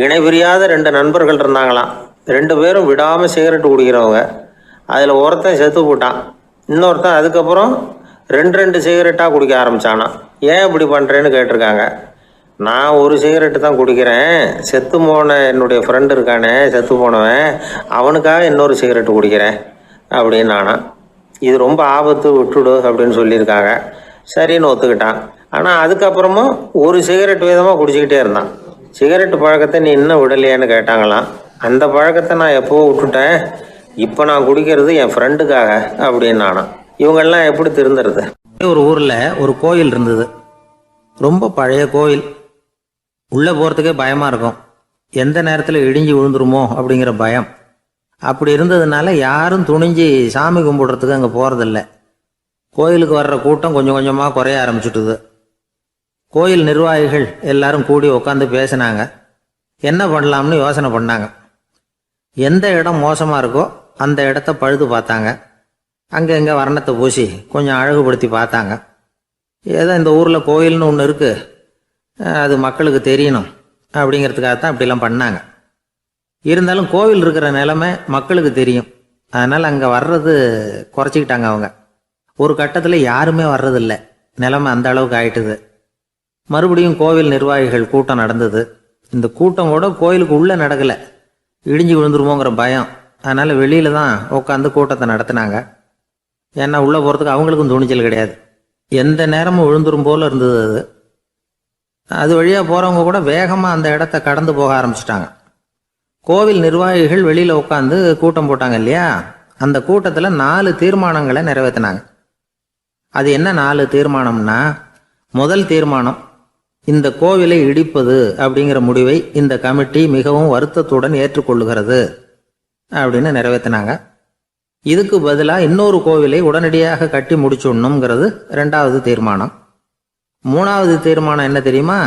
இணை பிரியாத 2 நண்பர்கள் இருந்தாங்களாம். 2 பேரும் விடாமல் சிகரெட்டு குடிக்கிறவங்க. அதில் ஒருத்தன் செத்து போட்டான். இன்னொருத்தன் அதுக்கப்புறம் 2 சிகரெட்டாக குடிக்க ஆரம்பித்தானா. ஏன் இப்படி பண்ணுறேன்னு கேட்டிருக்காங்க. நான் ஒரு சிகரெட்டு தான் குடிக்கிறேன், செத்து போன என்னுடைய ஃப்ரெண்டு இருக்கானே செத்து போனவன், அவனுக்காக இன்னொரு சிகரெட்டு குடிக்கிறேன் அப்படின்னு நானா. இது ரொம்ப ஆபத்து, விட்டுடு அப்படின்னு சொல்லியிருக்காங்க. சரின்னு ஒத்துக்கிட்டான். ஆனால் அதுக்கப்புறமும் ஒரு சிகரெட் வீதமாக குடிச்சிக்கிட்டே இருந்தான். சிகரெட்டு பழக்கத்தை நீ இன்னும் விடலையான்னு கேட்டாங்களாம். அந்த பழக்கத்தை நான் எப்போவோ விட்டுட்டேன், இப்போ நான் குடிக்கிறது என் ஃப்ரெண்டுக்காக அப்படின்னு நானா. இவங்கெல்லாம் எப்படி திருந்துறது? ஒரு ஊரில் ஒரு கோயில் இருந்தது. ரொம்ப பழைய கோயில். உள்ளே போகிறதுக்கே பயமாக இருக்கும். எந்த நேரத்தில் இடிஞ்சு விழுந்துருமோ அப்படிங்கிற பயம். அப்படி இருந்ததுனால யாரும் துணிஞ்சு சாமி கும்பிடுறதுக்கு அங்கே போகிறதில்ல. கோயிலுக்கு வர்ற கூட்டம் கொஞ்சம் கொஞ்சமாக குறைய ஆரம்பிச்சுட்டுது. கோயில் நிர்வாகிகள் எல்லாரும் கூடி உட்காந்து பேசினாங்க. என்ன பண்ணலாம்னு யோசனை பண்ணாங்க. எந்த இடம் மோசமாக இருக்கோ அந்த இடத்த பழுது பார்த்தாங்க. அங்கே இங்கே வர்ணத்தை பூசி கொஞ்சம் அழகுபடுத்தி பார்த்தாங்க. ஏதோ இந்த ஊரில் கோயில்னு ஒன்று இருக்குது, அது மக்களுக்கு தெரியணும் அப்படிங்கிறதுக்காக தான் இப்படிலாம் பண்ணாங்க. இருந்தாலும் கோவில் இருக்கிற நிலைமை மக்களுக்கு தெரியும். அதனால் அங்கே வர்றது குறைச்சிக்கிட்டாங்க அவங்க. ஒரு கட்டத்தில் யாருமே வர்றதில்லை. நிலைமை அந்த அளவுக்கு ஆயிட்டுது. மறுபடியும் கோவில் நிர்வாகிகள் கூட்டம் நடந்தது. இந்த கூட்டம் கூட கோயிலுக்கு உள்ளே நடக்கலை, இடிஞ்சு விழுந்துருமோங்கிற பயம். அதனால் வெளியில் தான் உட்காந்து கூட்டத்தை நடத்தினாங்க. ஏன்னா உள்ளே போகிறதுக்கு அவங்களுக்கும் துணிச்சல் கிடையாது. எந்த நேரமும் விழுந்துரும் போல் இருந்தது அது. அது வழியாக போகிறவங்க கூட வேகமாக அந்த இடத்த கடந்து போக ஆரம்பிச்சிட்டாங்க. கோவில் நிர்வாகிகள் வெளியில் உட்காந்து கூட்டம் போட்டாங்க இல்லையா, அந்த கூட்டத்தில் 4 தீர்மானங்களை நிறைவேற்றினாங்க. அது என்ன 4 தீர்மானம்னா, முதல் தீர்மானம், இந்த கோவிலை இடிப்பது அப்படிங்கிற முடிவை இந்த கமிட்டி மிகவும் வருத்தத்துடன் ஏற்றுக்கொள்ளுகிறது அப்படின்னு நிறைவேற்றினாங்க. இதுக்கு பதிலாக இன்னொரு கோவிலை உடனடியாக கட்டி முடிச்சுடணுங்கிறது 2வது தீர்மானம். 3வது தீர்மானம் என்ன தெரியுமா?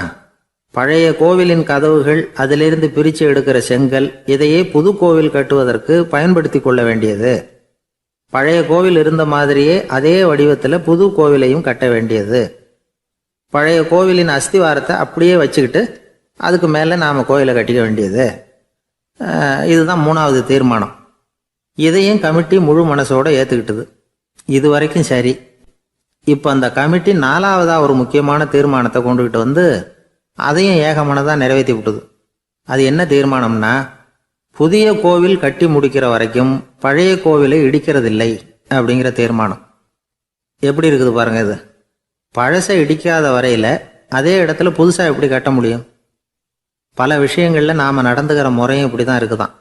பழைய கோவிலின் கதவுகள், அதிலிருந்து பிரித்து எடுக்கிற செங்கல், இதையே புது கோவில் கட்டுவதற்கு பயன்படுத்தி கொள்ள வேண்டியது. பழைய கோவில் இருந்த மாதிரியே அதே வடிவத்தில் புது கோவிலையும் கட்ட வேண்டியது. பழைய கோவிலின் அஸ்திவாரத்தை அப்படியே வச்சுக்கிட்டு அதுக்கு மேலே நாம் கோயிலை கட்டிக்க வேண்டியது. இதுதான் 3வது தீர்மானம். இதையும் கமிட்டி முழு மனசோட ஏற்றுக்கிட்டது. இது வரைக்கும் சரி. இப்போ அந்த கமிட்டி 4வதாக ஒரு முக்கியமான தீர்மானத்தை கொண்டுகிட்டு வந்து அதையும் ஏகமனதாக நிறைவேற்றி விட்டது. அது என்ன தீர்மானம்னா, புதிய கோவில் கட்டி முடிக்கிற வரைக்கும் பழைய கோவிலை இடிக்கிறதில்லை அப்படிங்கிற தீர்மானம். எப்படி இருக்குது பாருங்க இது. பழசை இடிக்காத வரையில் அதே இடத்துல புதுசாக எப்படி கட்ட முடியும்? பல விஷயங்களில் நாம் நடந்துக்கிற முறையும் இப்படி தான் இருக்குதான்.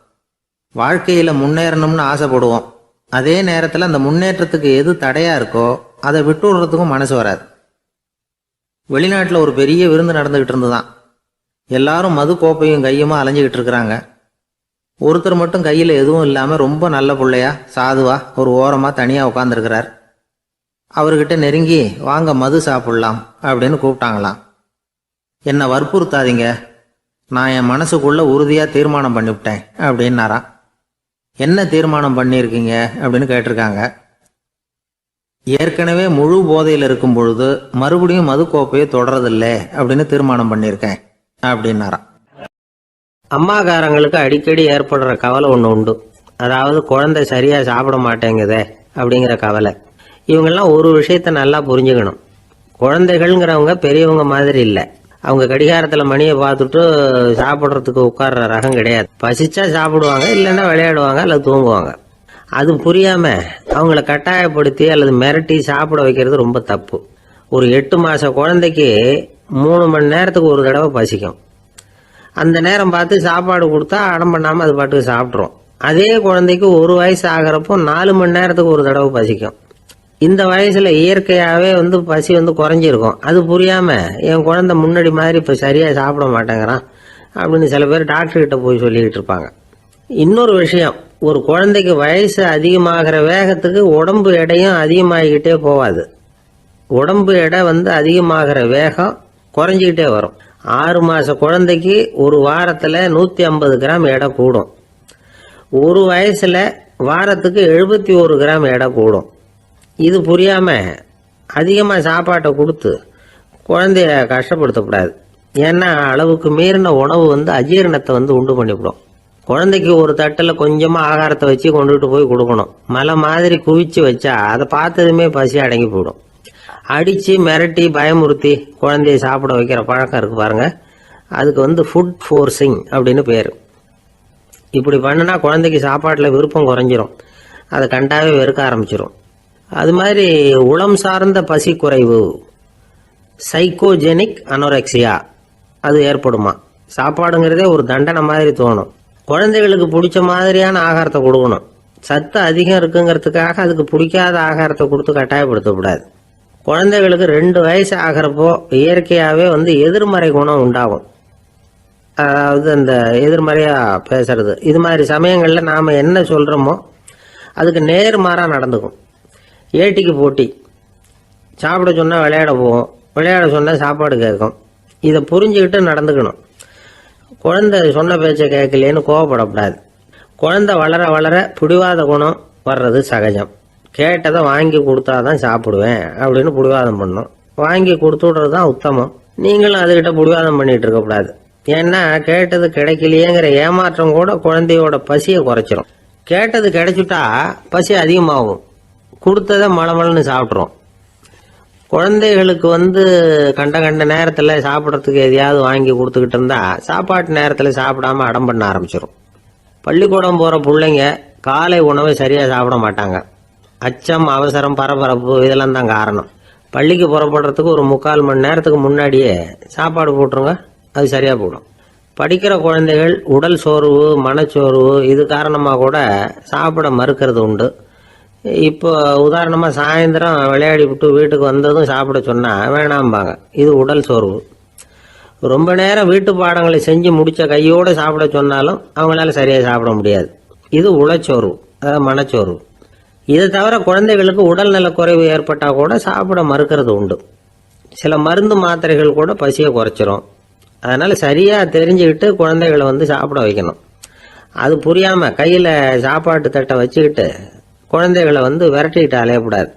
வாழ்க்கையில் முன்னேறணும்னு ஆசைப்படுவோம். அதே நேரத்தில் அந்த முன்னேற்றத்துக்கு எது தடையாக இருக்கோ அதை விட்டு விடுறதுக்கும் மனசு வராது. வெளிநாட்டில் ஒரு பெரிய விருந்து நடந்துக்கிட்டு இருந்துதான். எல்லாரும் மது கோப்பையும் கையுமா அலைஞ்சிக்கிட்டு இருக்கிறாங்க. ஒருத்தர் மட்டும் கையில் எதுவும் இல்லாமல் ரொம்ப நல்ல பிள்ளையா சாதுவா ஒரு ஓரமாக தனியாக உட்காந்துருக்கிறார். அவர்கிட்ட நெருங்கி வாங்க மது சாப்பிடலாம் அப்படின்னு கூப்பிட்டாங்களாம். என்னை வற்புறுத்தாதீங்க, நான் என் மனசுக்குள்ளே உறுதியாக தீர்மானம் பண்ணிவிட்டேன் அப்படின்னாராம். என்ன தீர்மானம் பண்ணியிருக்கீங்க அப்படின்னு கேட்டிருக்காங்க. ஏற்கனவே முழு போதையில் இருக்கும் பொழுது மறுபடியும் மது கோப்பையை தொடரதில்லை அப்படின்னு தீர்மானம் பண்ணியிருக்கேன் அப்படின்னாராம். அம்மாக்காரங்களுக்கு அடிக்கடி ஏற்படுற கவலை ஒன்று உண்டு. அதாவது குழந்தை சரியாக சாப்பிட மாட்டேங்குதே அப்படிங்கிற கவலை. இவங்கெல்லாம் ஒரு விஷயத்த நல்லா புரிஞ்சுக்கணும். குழந்தைகள்ங்கிறவங்க பெரியவங்க மாதிரி இல்லை. அவங்க கடிகாரத்தில் மணியை பார்த்துட்டு சாப்பிட்றதுக்கு உட்கார்ற ரகம் கிடையாது. பசிச்சா சாப்பிடுவாங்க, இல்லைன்னா விளையாடுவாங்க அல்லது தூங்குவாங்க. அது புரியாமல் அவங்கள கட்டாயப்படுத்தி அல்லது மிரட்டி சாப்பிட வைக்கிறது ரொம்ப தப்பு. ஒரு 8 மாத குழந்தைக்கு 3 மணி நேரத்துக்கு ஒரு தடவை பசிக்கும். அந்த நேரம் பார்த்து சாப்பாடு கொடுத்தா அடம் பண்ணாமல் அது பாட்டுக்கு சாப்பிட்றோம். அதே குழந்தைக்கு 1 வயசு ஆகிறப்போ 4 மணி நேரத்துக்கு ஒரு தடவை பசிக்கும். இந்த வயசுல இயற்கையாகவே பசி குறைஞ்சிருக்கும். அது புரியாமல் என் குழந்தை முன்னாடி மாதிரி இப்போ சரியாக சாப்பிட மாட்டேங்கிறான் அப்படின்னு சில பேர் டாக்டர்கிட்ட போய் சொல்லிக்கிட்டு இருப்பாங்க. இன்னொரு விஷயம், ஒரு குழந்தைக்கு வயசு அதிகமாகிற வேகத்துக்கு உடம்பு எடையும் அதிகமாகிக்கிட்டே போகாது. உடம்பு எடை அதிகமாகிற வேகம் குறைஞ்சிக்கிட்டே வரும். 6 மாச குழந்தைக்கு ஒரு வாரத்தில் 150 கிராம் எடை கூடும். ஒரு வயசுல வாரத்துக்கு 71 கிராம் எடை கூடும். இது புரியாம அதிகமாக சாப்பாட்டை கொடுத்து குழந்தைய கஷ்டப்படுத்தக்கூடாது. ஏன்னா அளவுக்கு மீறின உணவு அஜீரணத்தை உண்டு பண்ணிவிடும். குழந்தைக்கு ஒரு தட்டில் கொஞ்சமாக ஆகாரத்தை வச்சு கொண்டுகிட்டு போய் கொடுக்கணும். மலை மாதிரி குவிச்சு வச்சா அதை பார்த்ததுமே பசி அடங்கி போயிடும். அடித்து மிரட்டி பயமுறுத்தி குழந்தைய சாப்பிட வைக்கிற பழக்கம் இருக்கு பாருங்க, அதுக்கு ஃபுட் ஃபோர்ஸிங் அப்படின்னு பேர். இப்படி பண்ணுனா குழந்தைக்கு சாப்பாட்டில் விருப்பம் குறைஞ்சிரும், அதை கண்டாவே வெறுக்க ஆரம்பிச்சிடும். அது மாதிரி உளம் சார்ந்த பசி குறைவு, சைக்கோஜெனிக் அனோரெக்சியா, அது ஏற்படுமா. சாப்பாடுங்கிறதே ஒரு தண்டனை மாதிரி தோணும். குழந்தைகளுக்கு பிடிச்ச மாதிரியான ஆகாரத்தை கொடுக்கணும். சத்து அதிகம் இருக்குங்கிறதுக்காக அதுக்கு பிடிக்காத ஆகாரத்தை கொடுத்து கட்டாயப்படுத்தக்கூடாது. குழந்தைகளுக்கு 2 வயசு ஆகிறப்போ இயற்கையாகவே எதிர்மறை குணம் உண்டாகும். அதாவது அந்த எதிர்மறையாக பேசுறது. இது மாதிரி சமயங்களில் நாம் என்ன சொல்கிறோமோ அதுக்கு நேர்மாறாக நடந்துக்கும். ஏட்டிக்கு போட்டி, சாப்பிட சொன்னால் விளையாட போகும், விளையாட சொன்னால் சாப்பாடு கேட்கும். இதை புரிஞ்சுக்கிட்டு நடந்துக்கணும். குழந்தை சொன்ன பேச்சை கேட்கலேன்னு கோவப்படக்கூடாது. குழந்தை வளர வளர பிடிவாத குணம் வர்றது சகஜம். கேட்டதை வாங்கி கொடுத்தாதான் சாப்பிடுவேன் அப்படின்னு பிடிவாதம் பண்ணும். வாங்கி கொடுத்து விடுறது தான் உத்தமம். நீங்களும் அதுகிட்ட பிடிவாதம் பண்ணிட்டு இருக்கக்கூடாது. ஏன்னா கேட்டது கிடைக்கலையேங்கிற ஏமாற்றம் கூட குழந்தையோட பசியை குறைச்சிரும். கேட்டது கிடைச்சிட்டா பசி அதிகமாகும், கொடுத்ததை மளமளன்னு சாப்பிட்றோம். குழந்தைகளுக்கு கண்ட கண்ட நேரத்தில் சாப்பிட்றதுக்கு எதையாவது வாங்கி கொடுத்துக்கிட்டு இருந்தா சாப்பாட்டு நேரத்தில் சாப்பிடாம அடம் பண்ண ஆரம்பிச்சிடும். பள்ளிக்கூடம் போகிற பிள்ளைங்க காலை உணவை சரியாக சாப்பிட மாட்டாங்க. அச்சம், அவசரம், பரபரப்பு இதெல்லாம் தான் காரணம். பள்ளிக்கு புறப்படுறதுக்கு ஒரு 3/4 மணி நேரத்துக்கு முன்னாடியே சாப்பாடு போட்டுருங்க, அது சரியாக போடும். படிக்கிற குழந்தைகள் உடல் சோர்வு, மனச்சோர்வு இது காரணமாக கூட சாப்பிட மறுக்கிறது உண்டு. இப்போ உதாரணமாக சாயந்தரம் விளையாடி விட்டு வீட்டுக்கு வந்ததும் சாப்பிட சொன்னால் வேணாம்பாங்க. இது உடல் சோர்வு. ரொம்ப நேரம் வீட்டு பாடங்களை செஞ்சு முடித்த கையோடு சாப்பிட சொன்னாலும் அவங்களால சரியாக சாப்பிட முடியாது. இது உளச்சோர்வு, அதாவது மனச்சோர்வு. இதை தவிர குழந்தைகளுக்கு உடல் நலக்குறைவு ஏற்பட்டால் கூட சாப்பிட மறுக்கிறது உண்டு. சில மருந்து மாத்திரைகள் கூட பசியை குறைச்சிரும். அதனால் சரியாக தெரிஞ்சுக்கிட்டு குழந்தைகளை சாப்பிட வைக்கணும். அது புரியாமல் கையில் சாப்பாட்டு தட்டை வச்சுக்கிட்டு குழந்தைகளை விரட்டிக்கிட்டு அலையக்கூடாது.